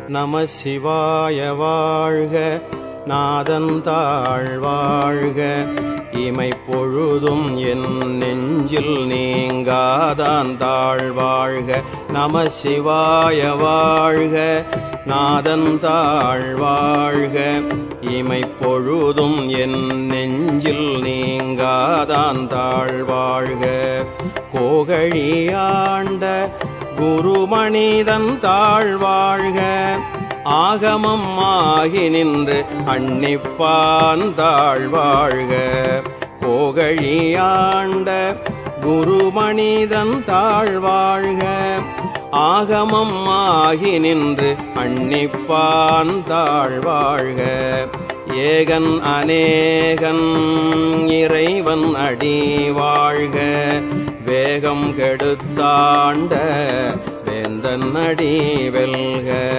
நம சிவாய வாழ்க. நாதந்தாள் வாழ்க. இமைப்பொழுதும் என் நெஞ்சில் நீங்காதான் தாழ் வாழ்க. நம சிவாய வாழ்க. நாதந்தாள் வாழ்க. இமைப்பொழுதும் என் நெஞ்சில் நீங்காதான் தாழ் வாழ்க. கோகழியாண்ட குருமனிதன் தாழ் வாழ்க. ஆகமம் ஆகி நின்று அன்னிப்பான் தாழ் வாழ்க. கோகழியாண்ட குருமனிதன் தாழ் வாழ்க. ஆகமம் ஆகி நின்று அன்னிப்பான் தாழ் வாழ்க. ஏகன் அநேகன் இறைவன் அடி வாழ்க. வேகம் கெடுத்தாண்ட வேந்தன் அடி வெல்க.